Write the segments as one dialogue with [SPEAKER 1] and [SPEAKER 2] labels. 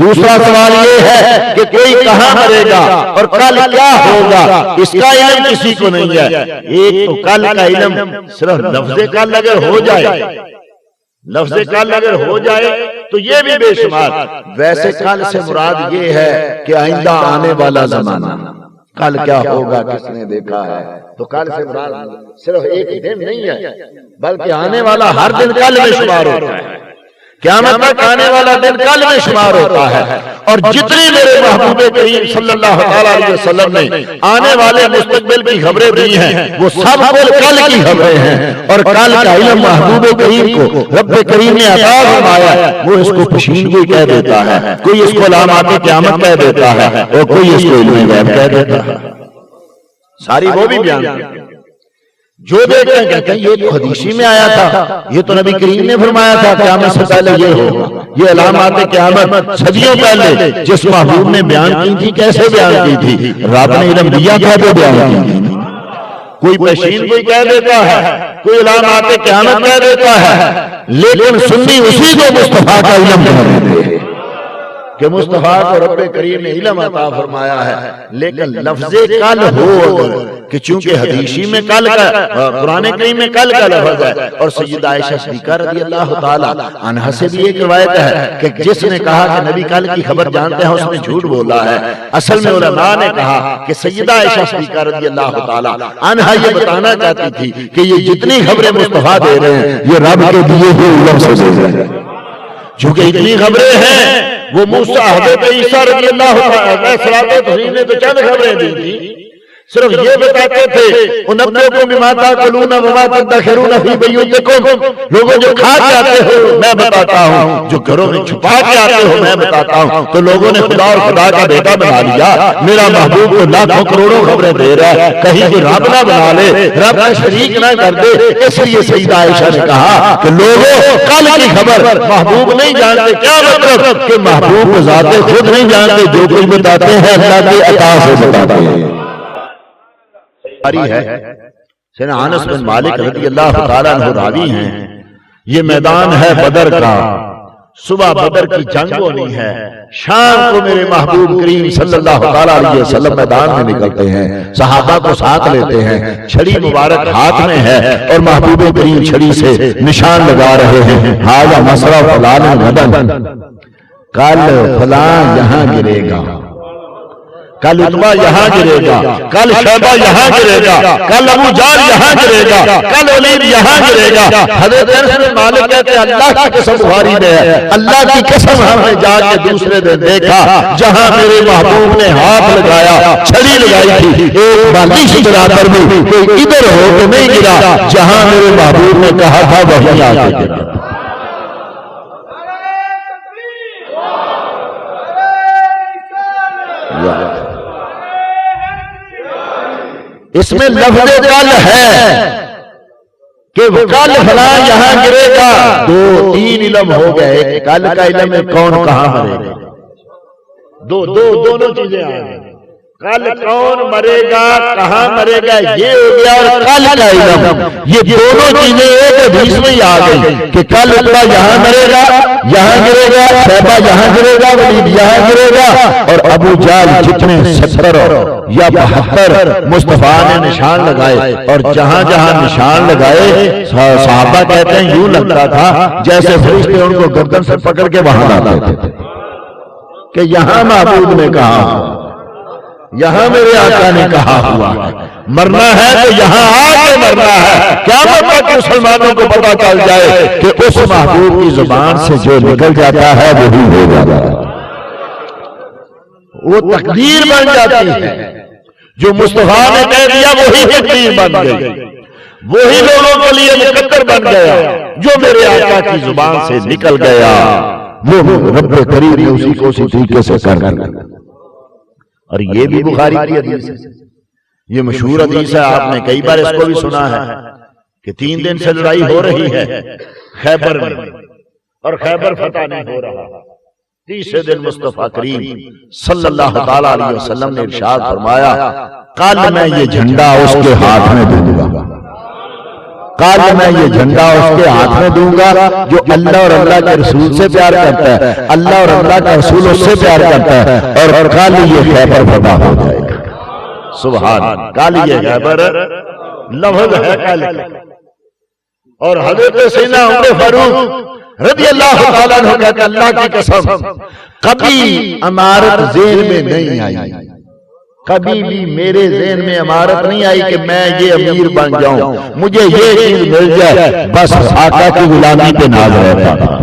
[SPEAKER 1] دوسرا سوال یہ ہے کہ کوئی کہاں مرے گا اور کل کیا ہوگا، اس کا علم کسی کو نہیں ہے۔ ایک تو کل کا علم صرف لفظ کل اگر ہو جائے، لفظ کل اگر ہو جائے تو یہ بھی بے شمار۔ ویسے کل سے مراد یہ ہے کہ آئندہ آنے والا زمانہ، کل کیا ہوگا کس نے دیکھا ہے، تو کل سے مراد صرف ایک دن نہیں ہے بلکہ آنے والا ہر دن کل میں شمار ہوتا ہے۔ قیامت تک آنے والا دن کل میں شمار ہوتا ہے، اور جتنی میرے محبوب کریم صلی اللہ علیہ وسلم نے آنے والے مستقبل کی خبریں دی ہیں وہ سب کل کی خبریں ہیں، اور کل کا علم محبوب کریم کو رب کریم نے عطا فرمایا، وہ اس کو پشیدگی کہہ دیتا ہے، کوئی اس کو علامات قیامت کہہ دیتا ہے، اور کوئی اس کو علم غیب کہہ دیتا ہے۔ ساری وہ بھی بیان کرتے ہیں، جو دیکھتے ہیں کہتے ہیں یہ تو حدیثی میں آیا تھا، یہ تو نبی کریم نے فرمایا تھا قیامت سے پہلے یہ ہوگا، یہ علامات قیامت صدیوں پہلے جس محبوب نے بیان کی تھی کیسے بیان کی تھی، رب نے علم دیا تھا تو بیان کی تھی۔ کوئی پیشین کوئی کہہ دیتا ہے، کوئی علامات قیامت کہہ دیتا ہے، لیکن سنی اسی کو مصطفیٰ کا علم کہہ دیتے ہیں کہ مصطفیٰ کو رب کریم نے علم عطا فرمایا ہے، لیکن لفظ کل ہو اگر کہ چونکہ حدیثی میں کل کا، قرآن کریم میں کل کا لفظ ہے، اور سیدہ عائشہ صدیقہ رضی اللہ تعالی عنہا سے بھی ایک روایت ہے کہ جس نے کہا کہ نبی کل کی خبر جانتے ہیں اس نے جھوٹ بولا ہے۔ اصل میں علماء نے کہا کہ سیدہ عائشہ صدیقہ رضی اللہ تعالی عنہا یہ بتانا چاہتی تھی کہ یہ جتنی خبریں مصطفیٰ دے رہے ہیں یہ رب کے دیے ہوئے علم سے دے رہے ہیں، چونکہ اتنی خبریں ہیں۔ وہ موسیٰ حضرت عیسیٰ رضی اللہ تعالی نے تو چند خبریں دی تھی، صرف یہ بتاتے تھے اُنَبِّئُکُم بِمَا تَأْکُلُونَ وَمَا تَدَّخِرُونَ فِی بُیوتِکُم، لوگوں جو کھا کے آتے ہو میں بتاتا ہوں، جو گھروں میں چھپا کے آتے ہو میں بتاتا ہوں۔ تو لوگوں نے خدا اور خدا کا بیٹا بنا لیا، میرا محبوب کو لاکھوں کروڑوں خبریں دے رہا ہے، کہیں کہ رب نہ بنا لے، رب کا شریک نہ کر دے۔ اس لیے سیدہ عائشہ نے کہا کہ لوگوں کل کی خبر محبوب نہیں جانتے، کیا مطلب کہ محبوب ذات خود نہیں جانتے، جو کچھ بتاتے ہیں اللہ کی عطا سے بتاتے ہیں۔ ہے سیدنا انس بن مالک رضی اللہ تعالیٰ عنہ راوی ہیں، یہ میدان ہے بدر کا، صبح بدر کی جنگ ہونی ہے، شام کو میرے محبوب کریم صلی اللہ تعالیٰ علیہ وسلم میدان میں نکلتے ہیں، صحابہ کو ساتھ لیتے ہیں، چھڑی مبارک ہاتھ میں ہے اور محبوب کریم چھڑی سے نشان لگا رہے ہیں، ہاذا مسرع فلان غدن، کل فلاں یہاں گرے گا، کل عتبہ یہاں گرے گا، کل شیبہ یہاں گرے گا، کل ابو جہل یہاں گرے گا، کل ولید یہاں گرے گا۔ حضرت انس بن مالک کہتے ہیں اللہ کی قسم بخاری میں ہے، اللہ کی قسم ہم نے جا کے دوسرے دن دیکھا جہاں میرے محبوب نے ہاتھ لگایا، چھڑی لگائی تھی، ایک بالی سے گرا کر بھی کوئی ادھر ہو تو نہیں گرا، جہاں میرے محبوب نے کہا تھا وہیں آ کے گرا۔ اس میں لفظ کل ہے کہ کل فلاں یہاں گرے گا، دو تین علم ہو گئے، کل کا علم ہے کون کہاں مرے گا، دونوں چیزیں آ گئی، کل کون مرے گا کہاں مرے گا یہ ہو گیا، اور کل کا علم، یہ دونوں چیزیں ایک حدیث میں ہی آ گئی کہ کل عتبہ یہاں مرے گا، یہاں گرے گا، شیبہ یہاں گرے گا، ولید یہاں گرے گا، اور ابو جہل جتنے 70 یا 72 مصطفیٰ نے نشان لگائے، اور جہاں جہاں نشان لگائے صحابہ کہتے ہیں یوں لگتا تھا جیسے فرشتے ان کو گردن سے پکڑ کے وہاں لاتے تھے کہ یہاں محبوب نے کہا، یہاں میرے آقا نے کہا ہوا ہے، مرنا ہے تو یہاں آ کے مرنا ہے، قیامت تک مسلمانوں کو پتہ چل جائے کہ اس محبوب کی زبان سے جو نکل جاتا ہے وہی ہو جاتا ہے، وہ تقدیر بن جاتی ہے، جو مصطفیٰ نے کہہ دیا وہی تقدیر بن گئی، وہی لوگوں کے لیے مقدر بن گیا، جو میرے آقا کی زبان سے نکل گیا وہ رب کریم نے اسی کو اسی طریقے سے کر دیا۔ اور یہ بھی بخاری کی حدیث ہے، یہ مشہور حدیث ہے، آپ نے کئی بار اس کو بھی سنا ہے کہ 3 دن سے لڑائی ہو رہی ہے خیبر میں، اور خیبر فتح نہیں ہو رہا، تیسرے دن مصطفیٰ کریم صلی اللہ تعالی علیہ وسلم نے ارشاد فرمایا کل میں یہ جھنڈا اس کے ہاتھ میں دوں گا، کل میں یہ جھنڈا اس کے ہاتھ میں دوں گا جو اللہ اور اللہ کے رسول سے پیار کرتا ہے، اللہ اور اللہ کا رسول اس سے پیار کرتا ہے، اور کل یہ خیبر فتح ہو جائے گا۔ سبحان، کل یہ خیبر لفظ ہے کل، اور حضرت سیدنا عمر فاروق رضی اللہ تعالیٰ عنہ کہتے اللہ کی قسم کبھی امارت ذہن میں نہیں آئی، کبھی بھی میرے ذہن میں امارت نہیں آئی کہ میں یہ امیر بن جاؤں، مجھے یہ چیز مل جائے، بس آقا کی غلامی پہ ناز رہتا تھا۔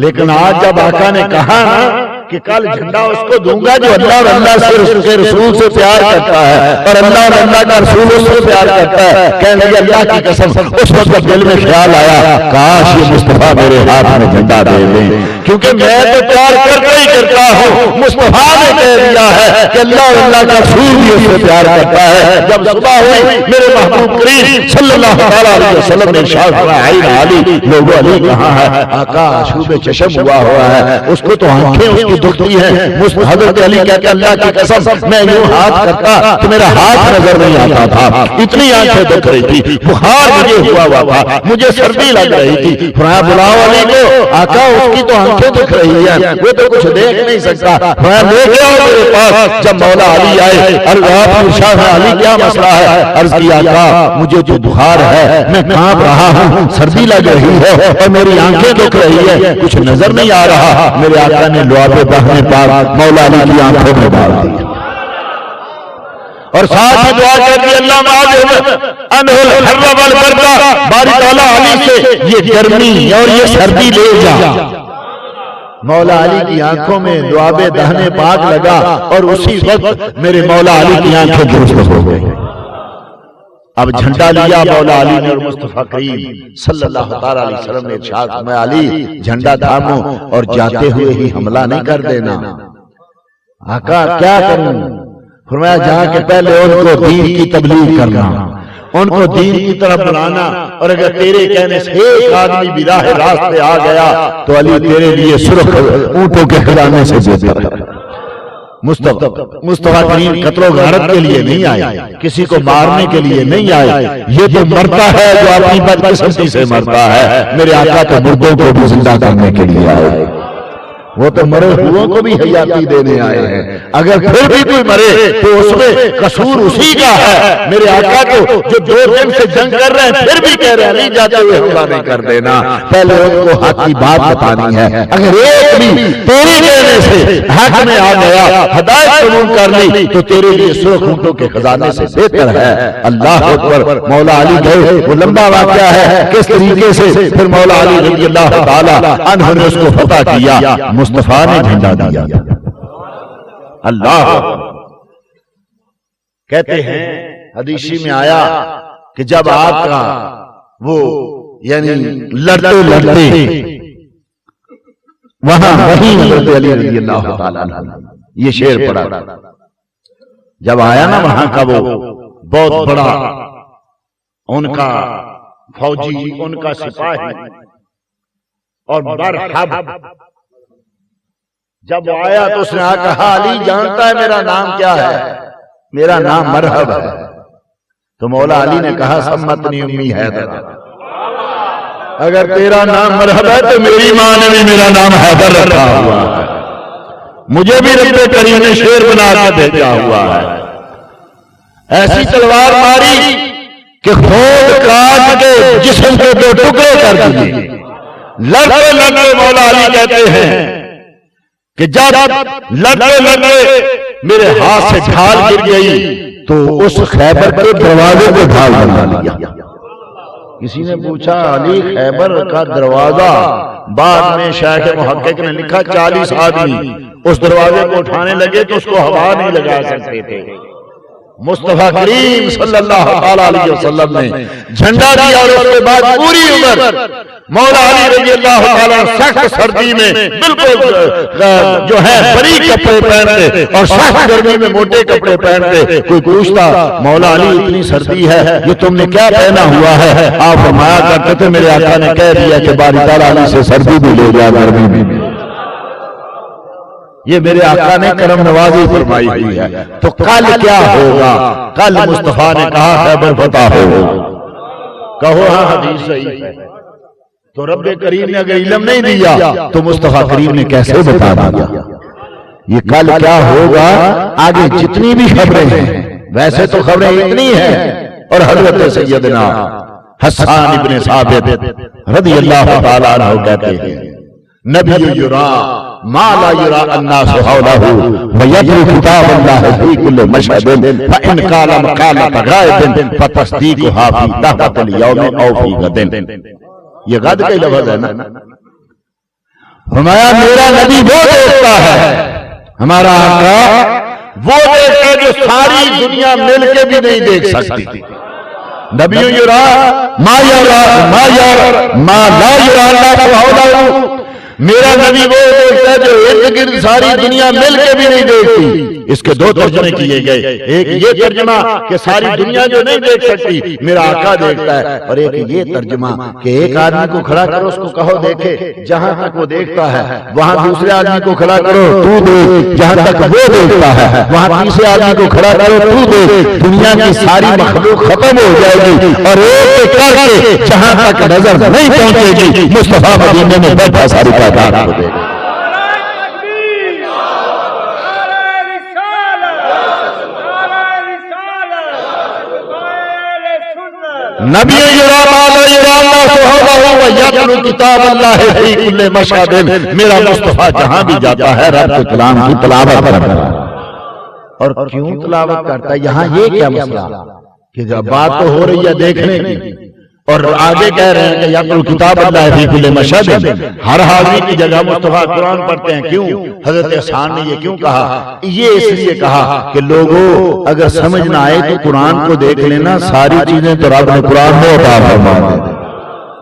[SPEAKER 1] لیکن آج جب آقا نے کہا نا کہ کل جھنڈا اس کو دوں گا جو اللہ اور اللہ کے رسول سے پیار کرتا ہے، اور اللہ اور اللہ کا رسول اس سے پیار کرتا ہے، کہنے لگے اللہ کی قسم اس وقت دل میں خیال آیا کاش یہ مصطفیٰ میرے ہاتھ میں جھنڈا دے دیں، کیونکہ میں تو پیار کرتا ہی کرتا ہوں، مصطفیٰ نے کہہ دیا ہے کہ اللہ اور اللہ کا رسول بھی اس سے پیار کرتا ہے۔ جب صبح ہوئی میرے محبوب کریم صلی اللہ علیہ وسلم نے ارشاد فرمایا علی، لوگو علی کہاں ہے؟ آقا آشوب چشم ہوا ہوا ہے، اس کو تو آنکھیں اس کی دکھتی ہے۔ حضرت علی کہتے اللہ کی قسم میں یوں ہاتھ کرتا تو میرا ہاتھ نظر نہیں آتا تھا، اتنی آنکھیں دکھ رہی تھی، بخار مجھے ہوا ہوا تھا، مجھے سردی لگ رہی تھی۔ فرمایا بلاؤ علی کو، آقا اس کی تو آنکھیں دکھ رہی ہیں، وہ تو کچھ دیکھ نہیں سکتا۔ فرمایا لے کے آؤ میرے پاس۔ جب مولا علی آئے، علی کیا مسئلہ ہے؟ عرض کی آقا مجھے جو بخار ہے میں کانپ رہا ہوں، سردی لگ رہی ہے اور میری آنکھیں دکھ رہی ہے، کچھ نظر نہیں آ رہا۔ میرے آقا نے لعاب بہنے پاک مولا علی کی آنکھوں میں ڈال دیا، اور ساتھ ہی دعا کر دی اللہ معاذ انہ الحر والبرد، باری تعالیٰ علی سے یہ گرمی اور یہ سردی لے جا۔ مولا علی کی آنکھوں میں دعاب دہنے پاک لگا، اور اسی وقت میرے مولا علی کی آنکھیں درست ہو گئی۔ اب جھنڈا لیا مولا علی نے، اور مصطفیٰ کریم صلی اللہ علیہ وسلم نے ارشاد فرمایا علی جھنڈا تھامو اور جاتے ہوئے ہی حملہ نہیں کر دینا۔ آقا کیا کروں؟ فرمایا جا کے پہلے ان کو دین کی تبلیغ کرنا، ان کو دین کی طرف بلانا، اور اگر تیرے کہنے سے ایک آدمی بھی راہ راست پہ آ گیا تو علی تیرے لیے سرخ اونٹوں کے کھلانے سے بہتر ہے۔ مصطفیٰ کریم قتل و غارت کے لیے نہیں آئے، کسی کو مارنے کے لیے نہیں آئے، یہ تو مرتا ہے جو اپنی بدقسمتی سے مرتا ہے۔ میرے آقا تو مردوں کو بھی زندہ کرنے کے لیے آئے، وہ تو مرے ہوئوں کو بھی حیاتی دینے آئے ہیں۔ اگر پھر بھی کوئی مرے تو اس میں قصور اسی کا ہے۔ میرے آقا کو جو 2 دن سے جنگ کر رہے ہیں پھر بھی کہہ رہے ہیں نہیں جاتے ہوئے حملہ نہیں کر دینا، پہلے ان کو حق کی بات بتانی ہے۔ اگر ایک بھی تیری کہنے سے حق میں آ گیا، ہدایت قبول کر لی، تو تیرے لیے سرخ اونٹوں کے خزانے سے بہتر ہے۔ اللہ اکبر۔ مولا علی گئے، وہ لمبا واقعہ ہے کس طریقے سے پھر مولا علی رضی اللہ تعالی عنہ نے اس کو فتح کیا، مصطفیٰ نے جھنڈا دیا۔ اللہ کہتے ہیں حدیثی میں آیا کہ جب آپ کا وہ یعنی لڑتے لڑتے وہاں وہیں حضرت علی رضی اللہ تعالیٰ عنہ یہ شعر پڑھا، جب آیا نا وہاں کا وہ بہت بڑا ان کا فوجی، ان کا سپاہی اور برحب، جب آیا تو اس نے کہا علی جانتا ہے میرا نام کیا ہے؟ میرا نام مرحب ہے۔ تو مولا علی نے کہا سمتنی امی حیدر، اگر تیرا نام مرحب ہے تو میری ماں نے بھی میرا نام حیدر رکھا ہوا ہے، مجھے بھی رب کریم نے شیر بنا کر بھیجا ہوا ہے۔ ایسی تلوار ماری کہ خود کاٹ کے جسم کو 2 ٹکڑے کر دیے۔ لڑتے لڑتے مولا علی کہتے ہیں کہ جب لڑتے لڑتے میرے ہاتھ سے ڈھال گر گئی تو اس خیبر کے دروازے کو ڈھال بنا لیا۔ کسی نے پوچھا علی خیبر کا دروازہ؟ بعد میں شیخ محقق نے لکھا 40 آدمی اس دروازے کو اٹھانے لگے تو اس کو ہوا نہیں لگا سکتے تھے۔ مصطفیٰ کریم صلی اللہ علیہ وسلم نے جھنڈا دیا، اور اس کے بعد پوری عمر مولا علی رضی اللہ تعالیٰ سخت سردی میں بالکل جو ہے بریک کپڑے پہنتے اور سخت گرمی میں موٹے کپڑے پہنتے۔ کوئی پوچھتا مولا علی اتنی سردی ہے یہ تم نے کیا پہنا ہوا ہے؟ آپ فرمایا کرتے تھے میرے آقا نے کہہ دیا کہ باری تعالیٰ علی سے سردی بھی لے جا گرمی بھی۔ یہ میرے آقا نے کرم نوازی فرمائی ہوئی ہے۔ تو کل کیا ہوگا؟ کل مصطفیٰ نے کہا خیبر فتح ہوگا۔ کہو ہاں حدیث صحیح ہے۔ تو رب کریم نے اگر علم نہیں دیا تو مصطفیٰ کریم نے کیسے بتا دیا؟ یہ کل کیا ہوگا آگے جتنی بھی خبریں ہیں، ویسے تو خبریں اتنی ہیں، اور حضرت سیدنا حسان ابن ثابت رضی اللہ تعالیٰ عنہ کہتے ہیں نبی یرا ما لا یرا الناس حولہ ویتلو کتاب اللہ فی کل مشہد فإن قال مقالۃ غائب فتصدیقھا فی دعوۃ الیوم او فی غد۔ یہ غد کا لفظ ہے نا، فرمایا میرا نبی وہ دیکھتا ہے، ہمارا آقا وہ دیکھتا ہے جو ساری دنیا مل کے بھی نہیں دیکھ سکتی۔ نبی یرا ما یرا ما یرا ما لا یرا الناس حولہ، میرا نبی وہ دیکھتا ہے جو ارد گرد ساری دنیا مل کے بھی نہیں دیکھتی۔ اس کے دو ترجمے کیے گئے، ایک یہ ترجمہ کہ ساری دنیا جو نہیں دیکھ سکتی میرا آقا دیکھتا ہے، اور ایک یہ ترجمہ کہ ایک آدمی کو کھڑا کرو اس کو کہو دیکھے جہاں تک وہ دیکھتا ہے، وہاں دوسرے آدمی کو کھڑا کرو تو دیکھ جہاں تک وہ دیکھتا ہے، وہاں تیسرے آدمی کو کھڑا کرو تو دیکھ، دنیا کی ساری مخلوق ختم ہو جائے گی اور ایک کر کے جہاں تک نظر نہیں پہنچے گی مصطفیٰ مدینے میں بیٹھا ساری کائنات کو دے گا۔ نبی یرا ما لا یرا الناس حولہ ویتلو کتاب اللہ فی کل مشہد، میرا مصطفیٰ جہاں بھی جاتا ہے رب کے کلام کی تلاوت کرتا ہے۔ اور کیوں تلاوت کرتا ہے؟ یہاں یہ کیا مسئلہ کہ جب بات تو ہو رہی ہے دیکھنے کی، اور آگے کہہ رہے ہیں کہ یتلو کتاب اللہ فی کل مشہد، ہر حاضری کی جگہ مصطفیٰ قرآن پڑھتے ہیں۔ کیوں؟ حضرت حسان نے یہ کیوں کہا؟ یہ اس لیے کہا کہ لوگوں اگر سمجھ نہ آئے تو قرآن کو دیکھ لینا، ساری چیزیں تو رب نے قرآن میں عطا فرما دی،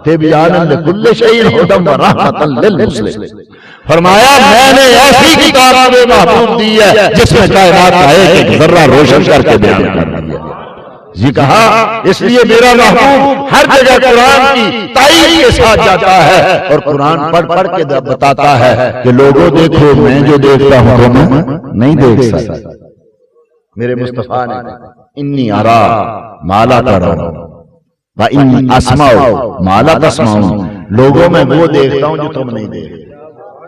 [SPEAKER 1] تبیانا لکل شیء ھدی ورحمۃ للمسلمین۔ فرمایا میں نے ایسی کتاب محبوب دی ہے جس میں کائنات کا ایک ذرہ روشن کر کے بیان کر دیا۔ یہ کہا اس لیے میرا محبوب ہر جگہ قرآن کی تائید کے ساتھ جاتا ہے اور قرآن پڑھ پڑھ کے بتاتا ہے کہ لوگوں دیکھو میں جو دیکھتا ہوں تم نہیں دیکھ سکتا۔ میرے مصطفیٰ نے انی ارا ما لا ترون وانی اسمع ما لا تسمعون، لوگوں میں وہ دیکھتا ہوں جو تم نہیں دیکھتے،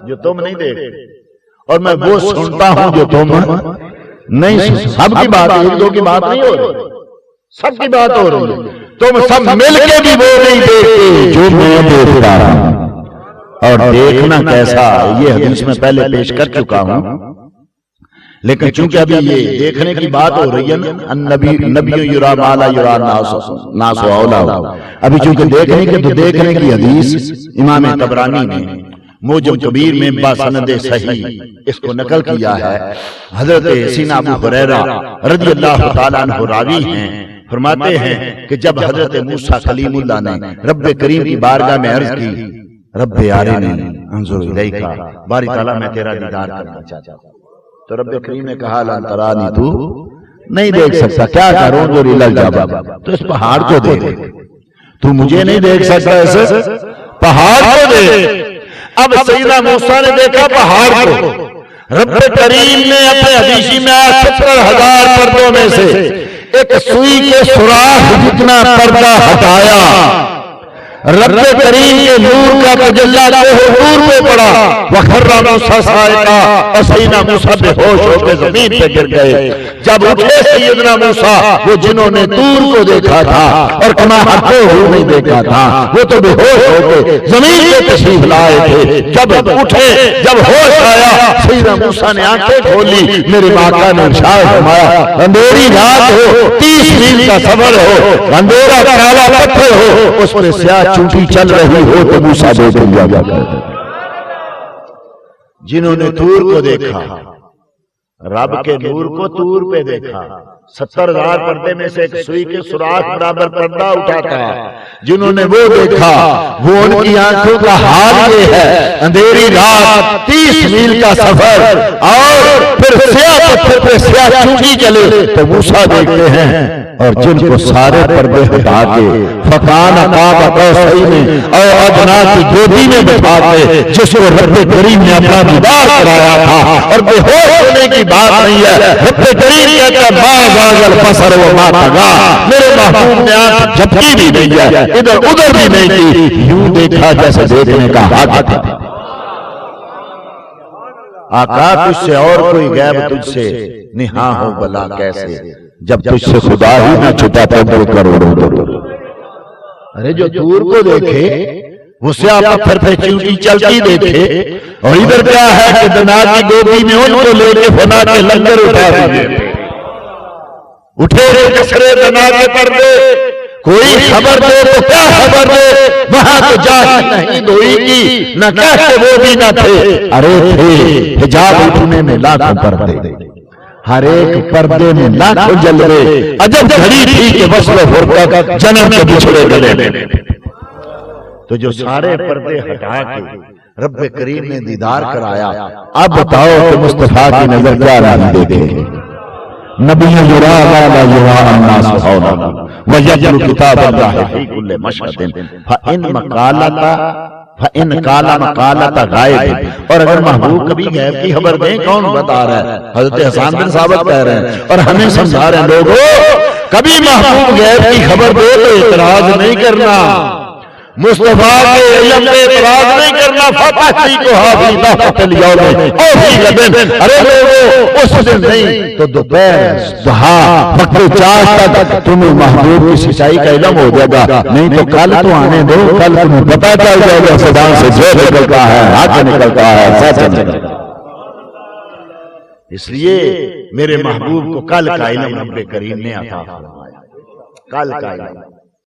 [SPEAKER 1] جو تم نہیں دیکھتے، اور میں وہ سنتا ہوں جو تم نہیں سنتے۔ سب کی بات ایک دو کی بات نہیں ہو رہی، سب کی بات ہو رہی ہے، تم سب مل کے بھی وہ نہیں دیکھتے جو میں دیکھتا ہوں۔ اور دیکھنا کیسا یہ حدیث میں پہلے پیش کر چکا ہوں، لیکن چونکہ ابھی یہ دیکھنے کی بات ہو رہی ہے نا، نبی یرا ما لا یرا الناس حولہ، ابھی چونکہ دیکھنے کے تو دیکھنے کی حدیث امام طبرانی نے موجم کبیر میں باسند صحیح اس کو نقل کیا ہے۔ حضرت سیدنا ابو ہریرہ رضی اللہ تعالیٰ عنہ راوی ہیں، فرماتے ہیں کہ جب حضرت موسیٰ کلیم اللہ نے رب کریم کی بارگاہ میں عرض کی رب ارنی انظر الیک، باری تعالیٰ میں تیرا دیدار کرنا چاہتا ہوں، تو رب کریم نے کہا لن ترانی، تو نہیں دیکھ سکتا، کیا کروں جو ریلل جابا، تو اس پہاڑ کو دیکھ، تو مجھے نہیں دیکھ سکتا، ایسے پہاڑ کو دیکھ۔ اب سیدنا موسیٰ نے دیکھا پہاڑ کو، رب کریم نے اپنے حدیثی میں 70,000 پردوں میں سے ایک سوئی کے سوراخ جتنا پردہ ہٹایا، رب کریم کے نور کا تجلی نور پہ پڑا، وخر موسیٰ صاعقا، اور سیدنا موسیٰ بے ہوش ہو کے زمین پہ گر گئے۔ جب اٹھے سیدنا موسیٰ، وہ جنہوں نے طور کو دیکھا تھا اور کما ہٹے ہوئے نہیں دیکھا تھا، وہ تو بے ہوش ہو کے زمین پہ تشریف لائے تھے۔ جب اٹھے، جب ہوش آیا، سیدنا موسیٰ نے آنکھیں کھولی، میرے آقا نے ارشاد فرمایا اندھیری رات ہو، 30 میل کا سفر ہو، اندھیرا کالا پتھر ہو، اس پہ سیاہ چونٹی چل رہی ہو تو موسیٰ دیکھ لیا کرتے۔ جنہوں نے طور کو دیکھا، رب کے نور کو طور پہ دیکھا، 70,000 پردے میں سے ایک سوئی کے سوراخ برابر پردہ اٹھا تھا، جنہوں نے وہ دیکھا، وہ ان کی آنکھوں کا حال یہ ہے، اندھیری رات، 30 میل کا سفر، اور پھر سیاہ پتھر پہ سیاہ چونٹی چلے تو موسیٰ دیکھتے ہیں۔ اور جن کو سارے پردے ہٹا کے فقان قاب قوسین او ادنیٰ کی گودی میں بٹھا کے، جس کو رب کریم نے اپنا دیدار کرایا تھا اور بے ہوش ہونے سمجھنے کی بات نہیں ہے. رب کریم کہتا ہے ما زاغ البصر وما طغى، میرے محبوب نے آنکھ جھپکی بھی نہیں ہے، ادھر ادھر بھی نہیں کی، یوں دیکھا جیسے دیکھنے کا حق تھا. آقا تجھ سے اور کوئی غیب تجھ سے نہاں ہو بلا کیسے، جب تجھ سے خدا ہی نہ چھپا تو کروڑوں دور. ارے جو دور کو دیکھے وہ سیاہ پتھر پہ چیونٹی چلتی دیکھے، اور ادھر کیا ہے کہ دنا کی گوبھی میں ان کو لے کے فنا کے لنگر اٹھا دیے اٹھے کسرے دنا کے پردے. کوئی خبر دے تو کیا خبر دے، وہاں تو جاہی نہیں دوئی کی، نہ کہتے وہ بھی نہ تھے. ارے تھے حجاب اٹھنے میں لاکھوں پردے، ہر ایک پردے میں لاکھوں جلوے. عجب گھڑی تھی کہ وصل و فرقت جنم کے بچھڑے گلے میں. تو جو سارے پردے ہٹا کے رب کریم نے دیدار کرایا، اب بتاؤ کہ مصطفیٰ کی نظر کیا نہیں دیکھے. نبی یرا لا یرا الناس حولا ویجل کتاب اللہ فی کل مشہد فإن قال مقالۃ غائب. اور اگر محبوب کبھی غیب کی خبر دیں کون بتا رہا ہے؟ حضرت حسان بن ثابت کہہ رہے ہیں اور ہمیں سمجھا رہے ہیں لوگوں کبھی محبوب غیب کی خبر دے تو اعتراض نہیں کرنا، مصطفیٰ کے علم پہ اعتراض نہیں کرنا. فتح کو حافظ طاقت الیوم او فی غد. ارے لوگوں اس دن نہیں تو دوپہر ضحیٰ وقت چاش تک تمہیں محبوب کی سچائی کا علم ہو جائے گا. نہیں تو کل تو آنے دو، کل تمہیں پتہ چل جائے گا زبان سے جو نکلتا ہے حق نکلتا ہے سچ نکلتا ہے. اس لیے میرے محبوب کو کل کا علم رب کریم نے عطا فرمایا. کل کا علم